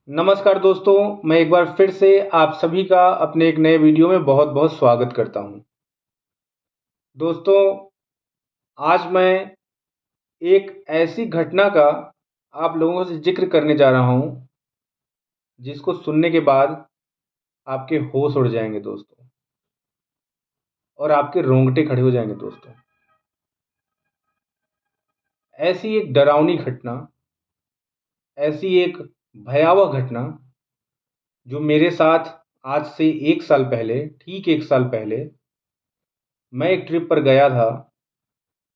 नमस्कार दोस्तों, मैं एक बार फिर से आप सभी का अपने एक नए वीडियो में बहुत-बहुत स्वागत करता हूं। दोस्तों, आज मैं एक ऐसी घटना का आप लोगों से ज़िक्र करने जा रहा हूं, जिसको सुनने के बाद आपके होश उड़ जाएँगे दोस्तों और आपके रोंगटे खड़े हो जाएँगे दोस्तों। ऐसी एक डरावनी घटना, ऐसी एक भयावह घटना जो मेरे साथ आज से 1 साल पहले, ठीक 1 साल पहले मैं एक ट्रिप पर गया था,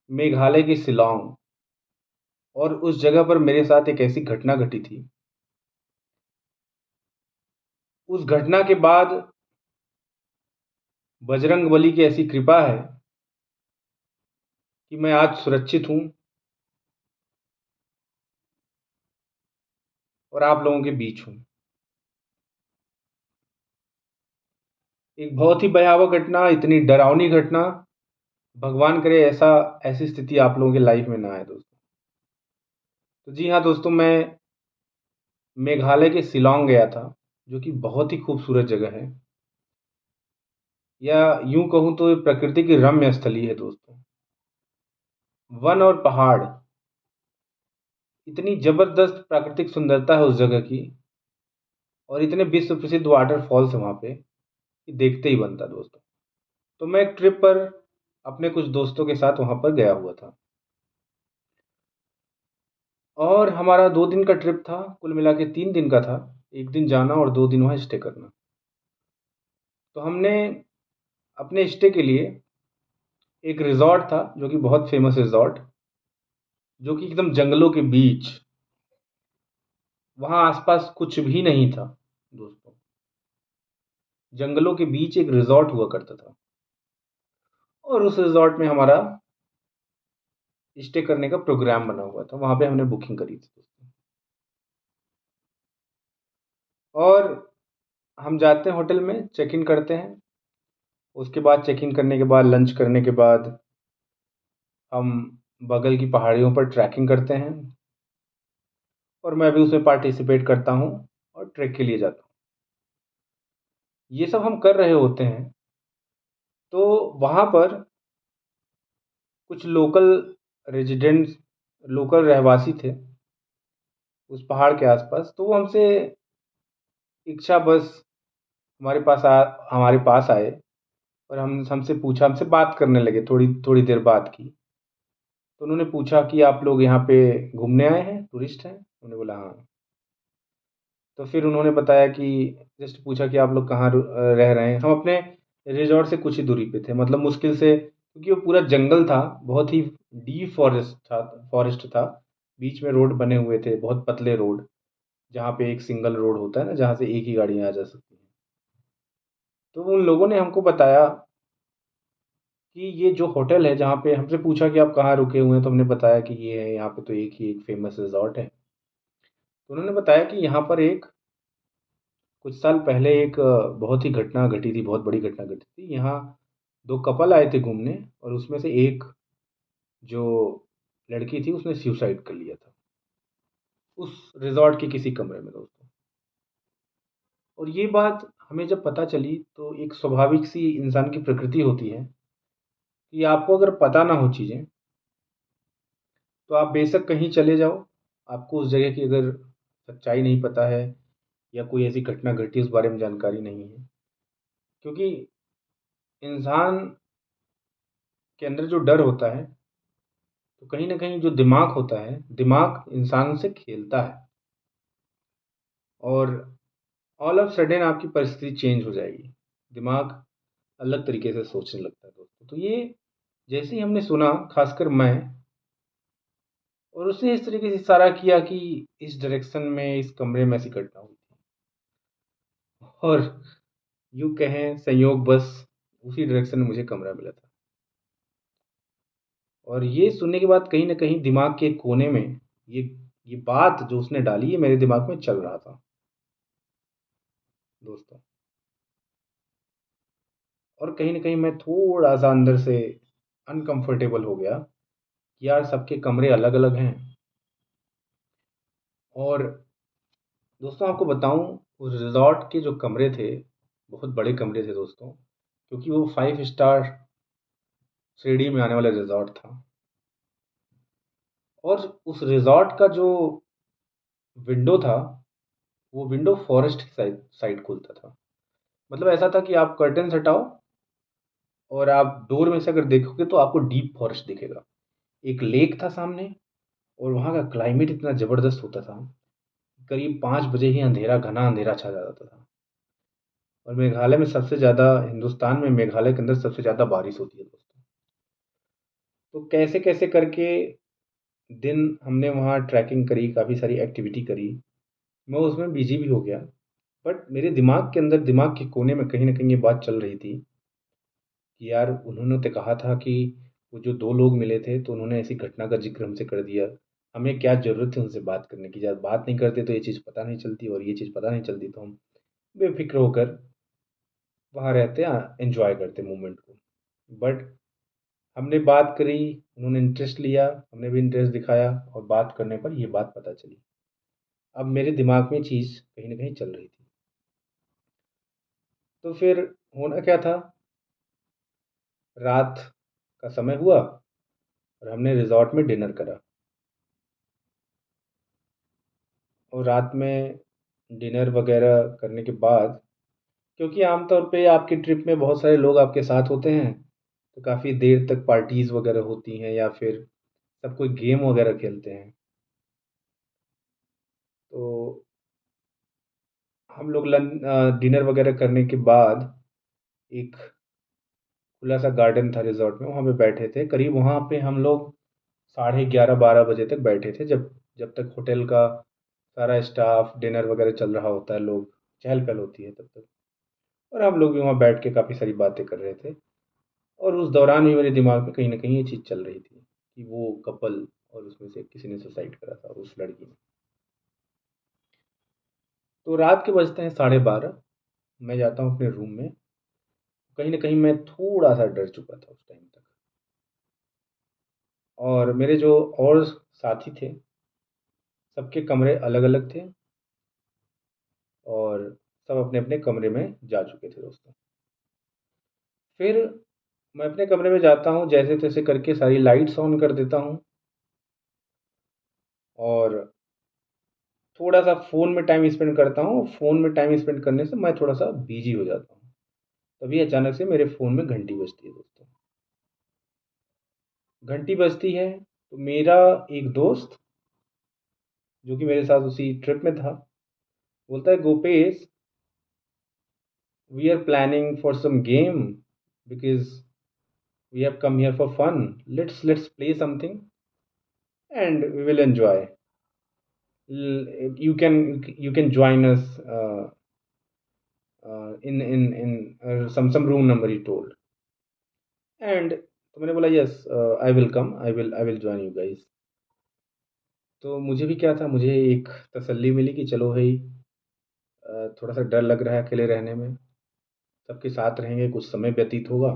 मेघालय के शिलांग। और उस जगह पर मेरे साथ एक ऐसी घटना घटी थी। उस घटना के बाद बजरंगबली की ऐसी कृपा है कि मैं आज सुरक्षित हूँ और आप लोगों के बीच हूँ। एक बहुत ही भयावह घटना, इतनी डरावनी घटना, भगवान करे ऐसी स्थिति आप लोगों के लाइफ में ना आए दोस्तों। तो जी हाँ दोस्तों, मैं मेघालय के शिलांग गया था, जो कि बहुत ही खूबसूरत जगह है, या यूँ कहूँ तो ये प्रकृति की रम्य स्थली है दोस्तों। वन और पहाड़, इतनी ज़बरदस्त प्राकृतिक सुंदरता है उस जगह की और इतने विश्व प्रसिद्ध वाटरफॉल्स हैं वहाँ पे कि देखते ही बनता दोस्तों। तो मैं एक ट्रिप पर अपने कुछ दोस्तों के साथ वहाँ पर गया हुआ था और हमारा 2 दिन का ट्रिप था, कुल मिला के 3 दिन का था। 1 दिन जाना और 2 दिन वहाँ स्टे करना। तो हमने अपने स्टे के लिए एक रिज़ॉर्ट था, जो कि बहुत फ़ेमस रिज़ॉर्ट, जो कि एकदम जंगलों के बीच, वहाँ आस-पास कुछ भी नहीं था दोस्तों। जंगलों के बीच एक रिज़ॉर्ट हुआ करता था और उस रिज़ॉर्ट में हमारा स्टे करने का प्रोग्राम बना हुआ था। वहाँ पे हमने बुकिंग करी थी दोस्तों। और हम जाते हैं होटल में, चेक इन करते हैं। उसके बाद चेक इन करने के बाद, लंच करने के बाद हम बगल की पहाड़ियों पर ट्रैकिंग करते हैं और मैं भी उसमें पार्टिसिपेट करता हूँ और ट्रैक के लिए जाता हूँ। ये सब हम कर रहे होते हैं, तो वहाँ पर कुछ लोकल रेज़िडेंट्स, लोकल रहवासी थे उस पहाड़ के आस-पास, तो वो हमसे इच्छावश हमारे पास आए और हम हमसे पूछा, हमसे बात करने लगे, थोड़ी थोड़ी देर बात की। तो उन्होंने पूछा कि आप लोग यहाँ पे घूमने आए हैं, टूरिस्ट हैं? हमने बोला हाँ। तो फिर उन्होंने बताया कि जस्ट पूछा कि आप लोग कहाँ रह रहे हैं? हम अपने रिज़ॉर्ट से कुछ ही दूरी पे थे, मतलब मुश्किल से, क्योंकि वो पूरा जंगल था, बहुत ही डीप फॉरेस्ट था। बीच में रोड बने हुए थे, बहुत पतले रोड, जहाँ पे एक सिंगल रोड होता है ना, जहाँ से एक ही गाड़ियाँ आ जा सकती हैं। तो उन लोगों ने हमको बताया कि ये जो होटल है, जहाँ पे हमसे पूछा कि आप कहाँ रुके हुए हैं, तो हमने बताया कि ये है, यहाँ पे तो एक ही एक फ़ेमस रिज़ॉर्ट है। तो उन्होंने बताया कि यहाँ पर कुछ साल पहले बहुत ही घटना घटी थी, बहुत बड़ी घटना घटी थी। यहाँ 2 कपल आए थे घूमने और उसमें से एक जो लड़की थी, उसने सुसाइड कर लिया था, उस रिज़ॉर्ट के किसी कमरे में दोस्तों। और ये बात हमें जब पता चली, तो एक स्वाभाविक सी इंसान की प्रकृति होती है कि आपको अगर पता ना हो चीज़ें, तो आप बेशक कहीं चले जाओ, आपको उस जगह की अगर सच्चाई नहीं पता है या कोई ऐसी घटना घटी उस बारे में जानकारी नहीं है, क्योंकि इंसान के अंदर जो डर होता है, तो कहीं न कहीं जो दिमाग होता है, दिमाग इंसान से खेलता है और ऑल ऑफ सडन आपकी परिस्थिति चेंज हो जाएगी। दिमाग अलग तरीके से सोचने लगता है दोस्तों। तो ये जैसे ही हमने सुना, ख़ासकर मैं, और उसने इस तरीके से इशारा किया कि इस डायरेक्शन में, इस कमरे में ऐसी घटना हुई थी। और यूँ कहें संयोगवश उसी डायरेक्शन में मुझे कमरा मिला था। और ये सुनने के बाद कहीं न कहीं दिमाग के एक कोने में ये ये बात जो उसने डाली, ये मेरे दिमाग में चल रहा था दोस्तों। और कहीं न कहीं मैं थोड़ा-सा अंदर से अनकम्फ़र्टेबल हो गया कि यार सबके कमरे अलग-अलग हैं और दोस्तों आपको बताऊँ, उस रिज़ॉर्ट के जो कमरे थे, बहुत बड़े कमरे थे दोस्तों, क्योंकि वो 5 स्टार श्रेणी में आने वाला रिज़ॉर्ट था। और उस रिज़ॉर्ट का जो विंडो था, वो विंडो फ़ॉरेस्ट की साइड साइड खुलता था। मतलब ऐसा था कि आप कर्टेन्स हटाओ और आप डोर में से अगर देखोगे तो आपको डीप फ़ॉरेस्ट दिखेगा। एक लेक था सामने और वहाँ का क्लाइमेट इतना ज़बरदस्त होता था, करीब 5 बजे ही अंधेरा, घना अंधेरा छा जाता था। और मेघालय में सबसे ज़्यादा, हिंदुस्तान में मेघालय के अंदर सबसे ज़्यादा बारिश होती है दोस्तों। तो कैसे-कैसे करके दिन हमने वहाँ ट्रैकिंग करी, काफ़ी सारी एक्टिविटी करी। मैं उसमें बिज़ी भी हो गया। बट मेरे दिमाग के अंदर, दिमाग के कोने में कहीं न कहीं ये बात चल रही थी कि यार उन्होंने तो कहा था कि वो जो 2 लोग मिले थे, तो उन्होंने ऐसी घटना का ज़िक्र हमसे कर दिया। हमें क्या ज़रूरत थी उनसे बात करने की? जब बात नहीं करते तो ये चीज़ पता नहीं चलती, और ये चीज़ पता नहीं चलती तो हम बेफ़िक्र होकर वहाँ रहते, एन्जॉय करते मोमेंट को। बट हमने बात करी, उन्होंने इंटरेस्ट लिया, हमने भी इंटरेस्ट दिखाया और बात करने पर ये बात पता चली। अब मेरे दिमाग में चीज़ कहीं न कहीं चल रही थी। तो फिर होना क्या था, रात का समय हुआ और हमने रिज़ॉर्ट में डिनर करा। और रात में डिनर वग़ैरह करने के बाद, क्योंकि आम तौर पे आपकी ट्रिप में बहुत सारे लोग आपके साथ होते हैं, तो काफ़ी देर तक पार्टीज़ वग़ैरह होती हैं या फिर सब कोई गेम वग़ैरह खेलते हैं। तो हम लोग डिनर वग़ैरह करने के बाद एक खुला-सा गार्डन था रिज़ॉर्ट में, वहाँ पे बैठे थे। करीब वहाँ पे हम लोग साढ़े 11-12 बजे तक बैठे थे, जब जब तक होटल का सारा स्टाफ डिनर वग़ैरह चल रहा होता है, लोग चहल-पहल होती है तब तक। और हम लोग भी वहाँ बैठ के काफ़ी सारी बातें कर रहे थे। और उस दौरान भी मेरे दिमाग में कहीं न कहीं ये चीज़ चल रही थी कि वो कपल, और उसमें से किसी ने सुसाइड करा था, उस लड़की ने। तो रात के बजते हैं 12:30, मैं जाता हूँ अपने रूम में। कहीं न कहीं मैं थोड़ा-सा डर चुका था उस टाइम तक। और मेरे जो और साथी थे, सबके कमरे अलग-अलग थे और सब अपने-अपने कमरे में जा चुके थे दोस्तों। फिर मैं अपने कमरे में जाता हूँ, जैसे-तैसे करके सारी लाइट्स ऑन कर देता हूँ और थोड़ा-सा फ़ोन में टाइम स्पेंड करता हूँ। फ़ोन में टाइम स्पेंड करने से मैं थोड़ा-सा बिज़ी हो जाता हूँ। तभी अचानक से मेरे फ़ोन में घंटी बजती है दोस्तों। घंटी बजती है, तो मेरा एक दोस्त, जो कि मेरे साथ उसी ट्रिप में था, बोलता है, "Gopesh, we are planning for some game because we have come here for fun. Let's play something and we will enjoy. You can join us in some room number," he told. And तो मैंने बोला, "yes, I will come, I will join you guys." तो मुझे भी क्या था, मुझे एक तसल्ली मिली कि चलो भई, थोड़ा-सा डर लग रहा है अकेले रहने में, सबके साथ रहेंगे, कुछ समय व्यतीत होगा।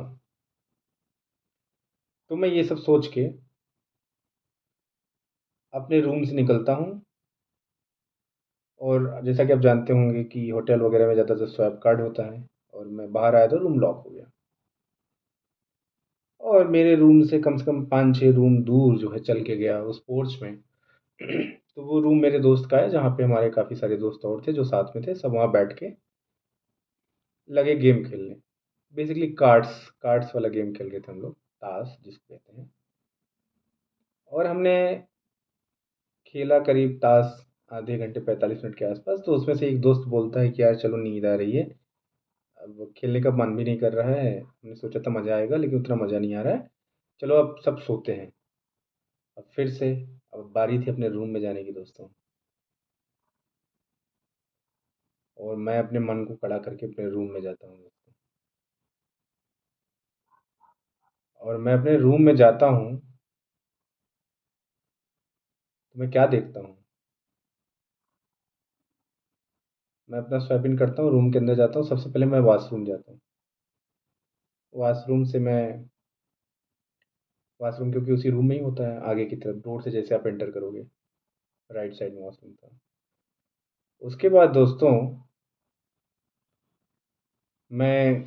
तो मैं ये सब सोच के अपने रूम से निकलता हूँ, और जैसा कि आप जानते होंगे कि होटल वगैरह में ज़्यादातर स्वाइप कार्ड होता है, और मैं बाहर आया तो रूम लॉक हो गया। और मेरे रूम से कम 5-6 रूम दूर जो है चल के गया उस पोर्च में। तो वो रूम मेरे दोस्त का है, जहाँ पे हमारे काफ़ी सारे दोस्त और थे जो साथ में थे, सब वहाँ बैठ के लगे गेम खेलने। बेसिकली कार्ड्स कार्ड्स वाला गेम खेल रहे थे हम लोग, ताश जिसको कहते हैं। और हमने खेला करीब ताश आधे घंटे 45 मिनट के आसपास। तो उसमें से एक दोस्त बोलता है कि यार चलो, नींद आ रही है, अब खेलने का मन भी नहीं कर रहा है, हमने सोचा था मज़ा आएगा लेकिन उतना मज़ा नहीं आ रहा है, चलो अब सब सोते हैं। अब फिर से अब बारी थी अपने रूम में जाने की दोस्तों। और मैं अपने मन को खड़ा करके अपने रूम में जाता हूँ दोस्तों। और मैं अपने रूम में जाता हूँ, तो मैं क्या देखता हूँ, मैं अपना स्वाइप इन करता हूँ, रूम के अंदर जाता हूँ, सबसे पहले मैं वॉशरूम जाता हूँ। वॉशरूम से मैं वॉशरूम, क्योंकि उसी रूम में ही होता है, आगे की तरफ रोड से जैसे आप एंटर करोगे, राइट साइड में वॉशरूम था। उसके बाद दोस्तों मैं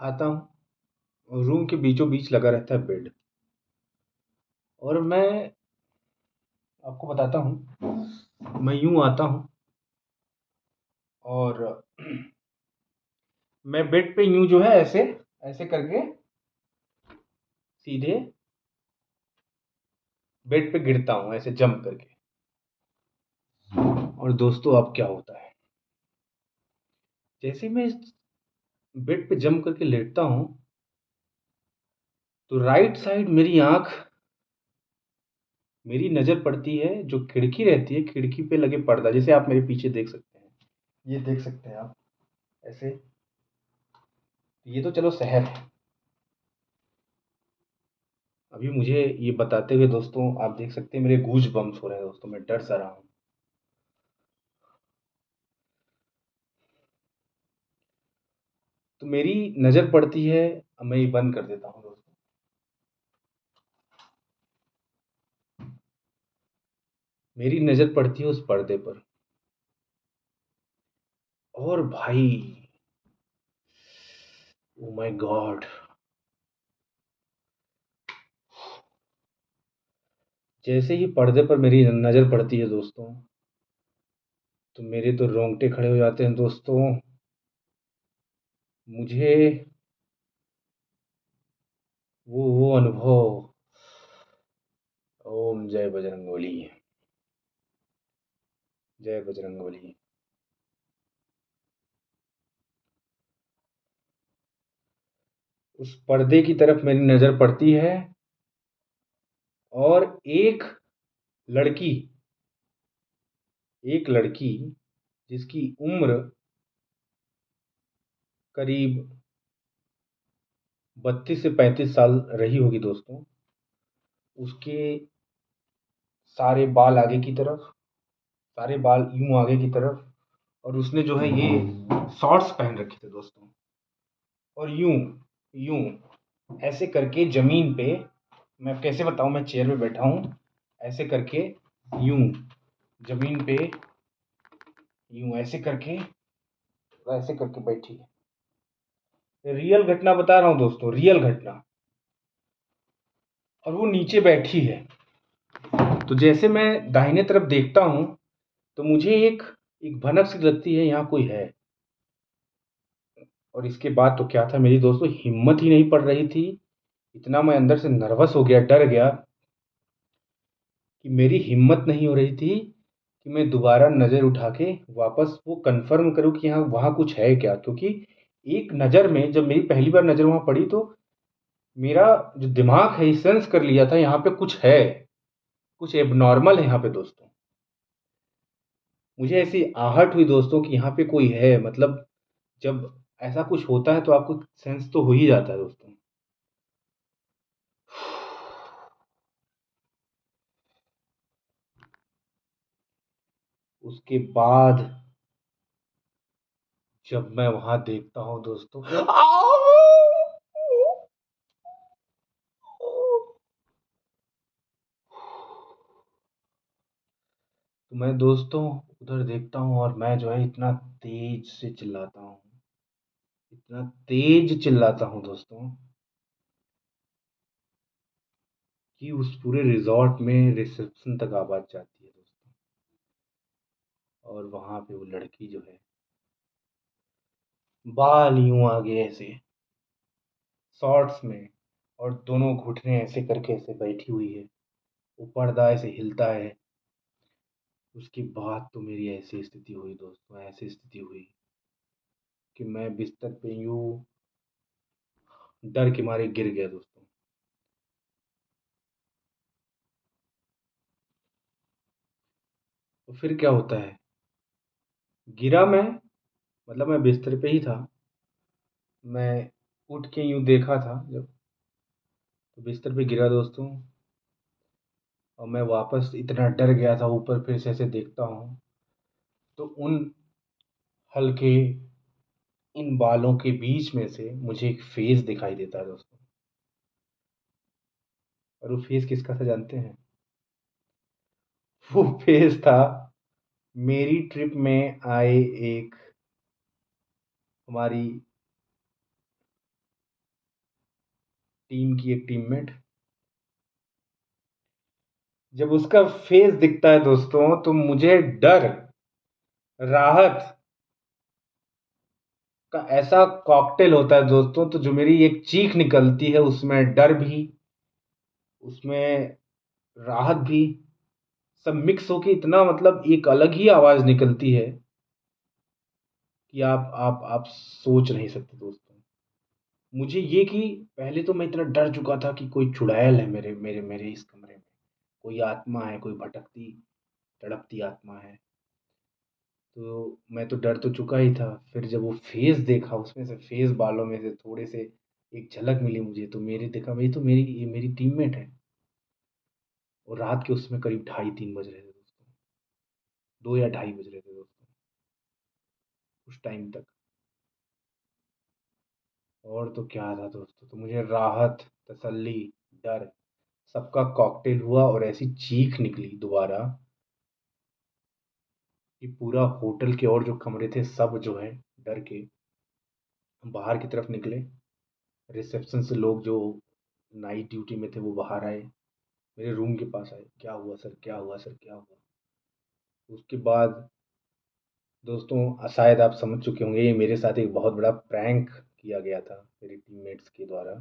आता हूँ, रूम के बीचों बीच लगा रहता है बेड, और मैं आपको बताता हूँ, मैं यूँ आता हूँ और मैं बेड पे यूँ जो है ऐसे ऐसे करके सीधे बेड पे गिरता हूँ ऐसे जंप करके। और दोस्तों अब क्या होता है, जैसे मैं बेड पे जंप करके लेटता हूँ, तो राइट साइड मेरी नज़र पड़ती है, जो खिड़की रहती है, खिड़की पे लगे पर्दा, जैसे आप मेरे पीछे देख सकते हैं, ये देख सकते हैं आप ऐसे। ये तो चलो शहर है। अभी मुझे ये बताते हुए दोस्तों आप देख सकते हैं मेरे गूज बम्स हो रहे हैं दोस्तों, मैं डर सा रहा हूँ। तो मेरी नज़र पड़ती है, अब मैं ये बंद कर देता हूँ दोस्तों। मेरी नज़र पड़ती है उस पर्दे पर, और भाई ओ माय गॉड, जैसे ही पर्दे पर मेरी नज़र पड़ती है दोस्तों, तो मेरे तो रोंगटे खड़े हो जाते हैं दोस्तों। मुझे वो अनुभव, ओम जय बजरंगबली, जय बजरंगबली। उस पर्दे की तरफ मेरी नज़र पड़ती है, और लड़की एक लड़की जिसकी उम्र करीब 32 से 35 साल रही होगी दोस्तों, उसके सारे बाल आगे की तरफ, सारे बाल यूं आगे की तरफ, और उसने जो है ये शॉर्ट्स पहन रखे थे दोस्तों, और यूं यूं ऐसे करके जमीन पे, मैं कैसे बताऊं, मैं चेयर पे बैठा हूं, ऐसे करके यूं जमीन पे यूं ऐसे करके बैठी है। रियल घटना बता रहा हूं दोस्तों, रियल घटना। और वो नीचे बैठी है, तो जैसे मैं दाहिने तरफ देखता हूं, तो मुझे एक एक भनक सी लगती है यहाँ कोई है। और इसके बाद तो क्या था मेरी दोस्तों, हिम्मत ही नहीं पड़ रही थी, इतना मैं अंदर से नर्वस हो गया, डर गया, कि मेरी हिम्मत नहीं हो रही थी कि मैं दोबारा नज़र उठा के वापस वो कंफर्म करूं कि हाँ वहाँ कुछ है क्या, क्योंकि एक नज़र में जब मेरी पहली बार नज़र वहाँ पड़ी, तो मेरा जो दिमाग है सेंस कर लिया था यहाँ पे कुछ है, कुछ एबनॉर्मल है यहाँ पे दोस्तों। मुझे ऐसी आहट हुई दोस्तों कि यहाँ पे कोई है, मतलब जब ऐसा कुछ होता है तो आपको सेंस तो हो ही जाता है दोस्तों। उसके बाद जब मैं वहां देखता हूं दोस्तों, तो मैं दोस्तों उधर देखता हूँ, और मैं जो है इतना तेज से चिल्लाता हूँ, इतना तेज चिल्लाता हूँ दोस्तों, कि उस पूरे रिजॉर्ट में रिसेप्शन तक आवाज जाती है दोस्तों। और वहां पे वो लड़की जो है, बाल यूं आगे ऐसे शॉर्ट्स में, और दोनों घुटने ऐसे करके ऐसे बैठी हुई है, वो पर्दा ऐसे हिलता है। उसके बाद तो मेरी ऐसी स्थिति हुई दोस्तों, ऐसी स्थिति हुई कि मैं बिस्तर पे यूं डर के मारे गिर गया दोस्तों। तो फिर क्या होता है, गिरा मैं, मतलब मैं बिस्तर पे ही था, मैं उठ के यूं देखा था जब, तो बिस्तर पे गिरा दोस्तों, और मैं वापस इतना डर गया था, ऊपर फिर से ऐसे देखता हूँ, तो उन हल्के इन बालों के बीच में से मुझे एक फेस दिखाई देता है दोस्तों। और वो फेस किसका था जानते हैं? वो फेस था मेरी ट्रिप में आए एक हमारी टीम की एक टीममेट, जब उसका फेस दिखता है दोस्तों तो मुझे डर, राहत का ऐसा कॉकटेल होता है दोस्तों। तो जो मेरी एक चीख निकलती है उसमें डर भी, उसमें राहत भी, सब मिक्स होके इतना मतलब एक अलग ही आवाज़ निकलती है कि आप सोच नहीं सकते दोस्तों। मुझे ये कि पहले तो मैं इतना डर चुका था कि कोई चुड़ैल है मेरे मेरे मेरे इस कमरे में, कोई आत्मा है, कोई भटकती तड़पती आत्मा है। तो मैं तो डर तो चुका ही था, फिर जब वो फेस देखा, उसमें से फेस बालों में से थोड़े से एक झलक मिली मुझे, तो मेरे देखा ये तो मेरी टीममेट है। और रात के उसमें करीब ढाई 3 बज रहे थे दोस्तों, 2 या ढाई बज रहे थे दोस्तों उस टाइम तक। और तो क्या था दोस्तों, तो मुझे राहत, तसल्ली, डर सबका कॉकटेल हुआ और ऐसी चीख निकली दोबारा कि पूरा होटल के और जो कमरे थे सब जो है डर के बाहर की तरफ निकले। रिसेप्शन से लोग जो नाइट ड्यूटी में थे वो बाहर आए, मेरे रूम के पास आए, क्या हुआ सर, क्या हुआ सर, क्या हुआ। उसके बाद दोस्तों शायद आप समझ चुके होंगे, ये मेरे साथ एक बहुत बड़ा प्रैंक किया गया था मेरे टीममेट्स के द्वारा,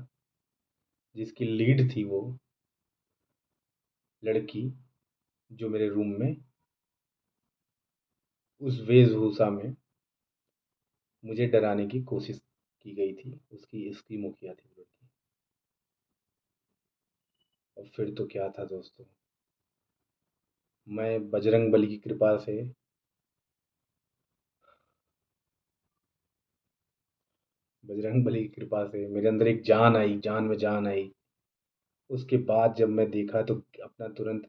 जिसकी लीड थी वो लड़की जो मेरे रूम में उस वेशभूषा में मुझे डराने की कोशिश की गई थी। उसकी मुखिया थी वो लड़की। और फिर तो क्या था दोस्तों, मैं बजरंग बली की कृपा से, बजरंग बली की कृपा से मेरे अंदर एक जान आई, जान में जान आई। उसके बाद जब मैं देखा तो अपना तुरंत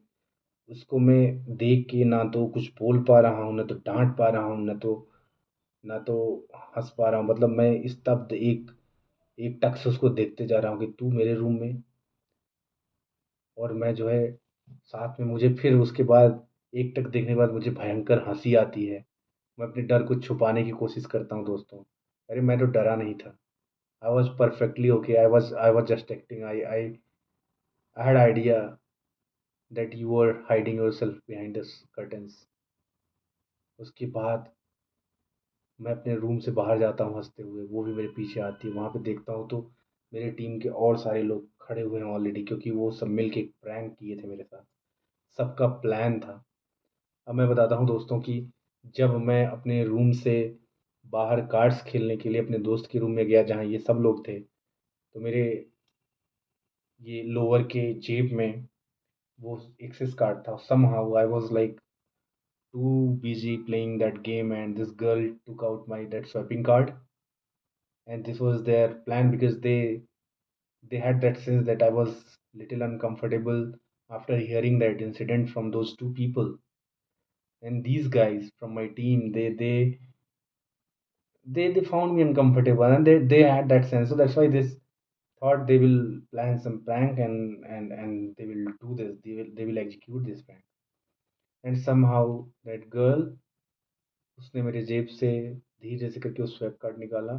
उसको मैं देख के ना तो कुछ बोल पा रहा हूँ, ना तो डांट पा रहा हूँ, ना तो हंस पा रहा हूँ। मतलब मैं स्तब्ध एक एक टक से उसको देखते जा रहा हूँ कि तू मेरे रूम में, और मैं जो है साथ में, मुझे फिर उसके बाद एक टक देखने के बाद मुझे भयंकर हंसी आती है। मैं अपने डर को छुपाने की कोशिश करता हूँ दोस्तों। अरे मैं तो डरा नहीं था। I was perfectly okay, I was just acting. I had idea that you were hiding your self behind the curtains. उसके बाद मैं अपने रूम से बाहर जाता हूँ हँसते हुए, वो भी मेरे पीछे आती है। वहाँ पे देखता हूँ तो मेरे टीम के और सारे लोग खड़े हुए हैं ऑलरेडी, क्योंकि वो सब मिल के एक प्रैंक किए थे मेरे साथ। सबका प्लान था। अब मैं बताता हूँ दोस्तों कि जब मैं अपने रूम से बाहर कार्ड्स खेलने के लिए अपने दोस्त के रूम में गया जहाँ ये सब लोग थे, तो मेरे ये लोअर के जेब में वो एक्सेस कार्ड था। Somehow I was like too busy playing that game, and this girl took out my that swiping card, and this was their plan because they had that sense that I was little uncomfortable after hearing that incident from those two people. And these guys from my team, they found me uncomfortable, and they had that sense. So that's why this thought they will plan some prank, and they will do this. They will execute this prank. And somehow that girl, उसने मेरे जेब से धीरे से करके उस swap card निकाला।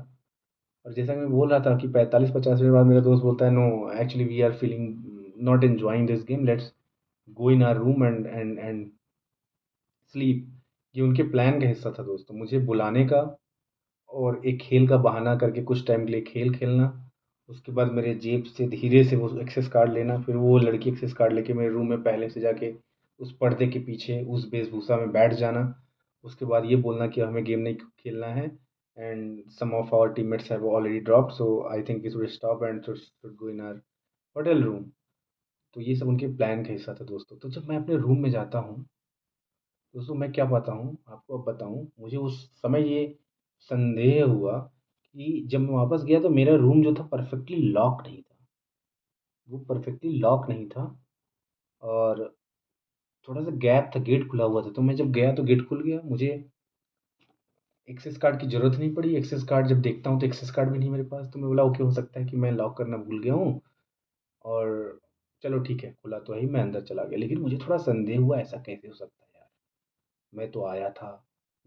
और जैसा कि मैं बोल रहा था कि 45-50 मिनट बाद मेरा दोस्त बोलता है, no actually we are feeling not enjoying this game, let's go in our room and sleep. ये उनके प्लान का हिस्सा था दोस्तों, मुझे बुलाने का और एक खेल का बहाना करके कुछ टाइम के लिए खेल खेलना। उसके बाद मेरे जेब से धीरे से वो एक्सेस कार्ड लेना, फिर वो लड़की एक्सेस कार्ड लेके मेरे रूम में पहले से जाके उस पर्दे के पीछे उस वेशभूषा में बैठ जाना। उसके बाद ये बोलना कि हमें गेम नहीं खेलना है, and some of our teammates have already dropped, so I think we should stop and should go in our hotel room. तो ये सब उनके प्लान का हिस्सा था दोस्तों। तो जब मैं अपने रूम में जाता हूँ दोस्तों, मैं क्या पाता हूँ आपको अब बताऊँ। मुझे उस समय ये संदेह हुआ कि जब मैं वापस गया तो मेरा रूम जो था परफेक्टली लॉक नहीं था। वो परफेक्टली लॉक नहीं था, और थोड़ा-सा गैप था, गेट खुला हुआ था। तो मैं जब गया तो गेट खुल गया। मुझे एक्सेस कार्ड की ज़रूरत नहीं पड़ी। एक्सेस कार्ड जब देखता हूँ तो एक्सेस कार्ड भी नहीं मेरे पास। तो मैं बोला ओके, हो सकता है कि मैं लॉक करना भूल गया हूँ, और चलो ठीक है, खुला तो है ही, मैं अंदर चला गया। लेकिन मुझे थोड़ा संदेह हुआ, ऐसा कैसे हो सकता है यार? मैं तो आया था,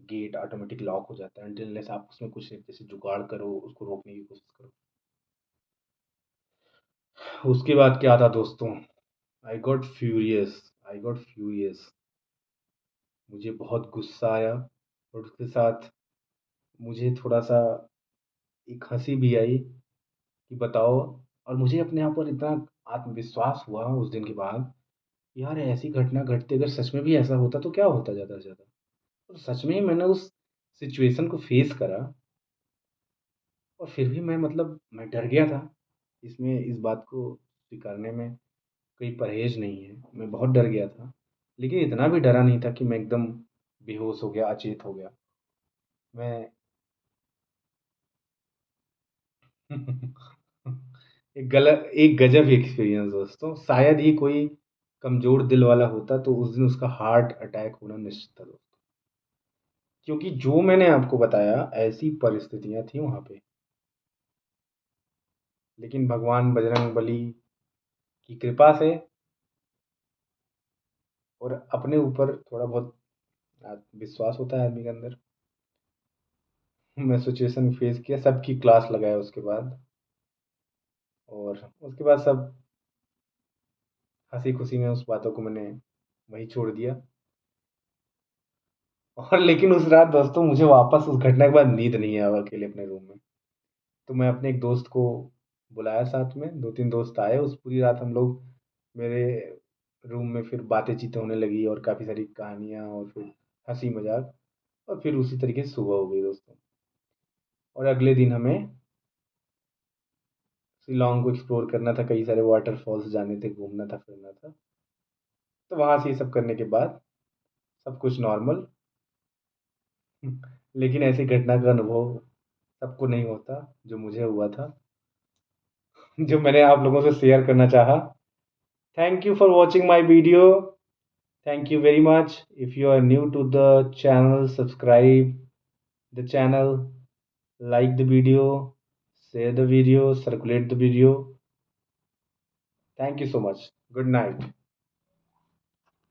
गेट ऑटोमेटिक लॉक हो जाता है अनटिल अनलेस आप उसमें कुछ जैसे जुगाड़ करो, उसको रोकने की कोशिश करो। उसके बाद क्या था दोस्तों, I got furious, I got furious. मुझे बहुत गुस्सा आया और उसके साथ मुझे थोड़ा-सा एक हँसी भी आई कि बताओ। और मुझे अपने आप पर इतना आत्मविश्वास हुआ उस दिन के बाद, यार ऐसी घटना घटती अगर सच में भी ऐसा होता तो क्या होता ज़्यादा से ज़्यादा? और सच में ही मैंने उस सिचुएशन को फ़ेस करा और फिर भी मैं मतलब मैं डर गया था। इसमें इस बात को स्वीकारने में कोई परहेज़ नहीं है। मैं बहुत डर गया था। लेकिन इतना भी डरा नहीं था कि मैं एकदम बेहोश हो गया, अचेत हो गया। मैं एक गज़ब एक्सपीरियंस दोस्तों। शायद ही कोई कमज़ोर दिल वाला होता तो उस दिन उसका हार्ट अटैक होना निश्चित था दोस्तों। क्योंकि जो मैंने आपको बताया ऐसी परिस्थितियाँ थी वहाँ पे। लेकिन भगवान बजरंगबली की कृपा से और अपने ऊपर थोड़ा बहुत विश्वास होता है आदमी के अंदर। मैं सिचुएशन फेस किया, सबकी क्लास लगाया उसके बाद और उसके बाद सब हँसी-खुशी में उस बातों को मैंने वहीं छोड़ दिया। और लेकिन उस रात दोस्तों मुझे वापस उस घटना के बाद नींद नहीं आया अकेले अपने रूम में। तो मैं अपने एक दोस्त को बुलाया साथ में, 2-3 दोस्त आए, उस पूरी रात हम लोग मेरे रूम में फिर बातें-चीतें होने लगी और काफ़ी सारी कहानियाँ और फिर हँसी-मज़ाक और फिर उसी तरीके से सुबह हो गई दोस्तों। और अगले दिन हमें शिलांग को एक्सप्लोर करना था, कई सारे वाटरफॉल्स जाने थे, घूमना था, फिरना था। तो वहाँ से ये सब करने के बाद सब कुछ नॉर्मल। लेकिन ऐसी घटना का अनुभव सबको नहीं होता, जो मुझे हुआ था, जो मैंने आप लोगों से शेयर करना चाहा। Thank you for watching my video. Thank you very much. If you are new to the channel, subscribe the channel, like the video, share the video, circulate the video. Thank you so much. Good night.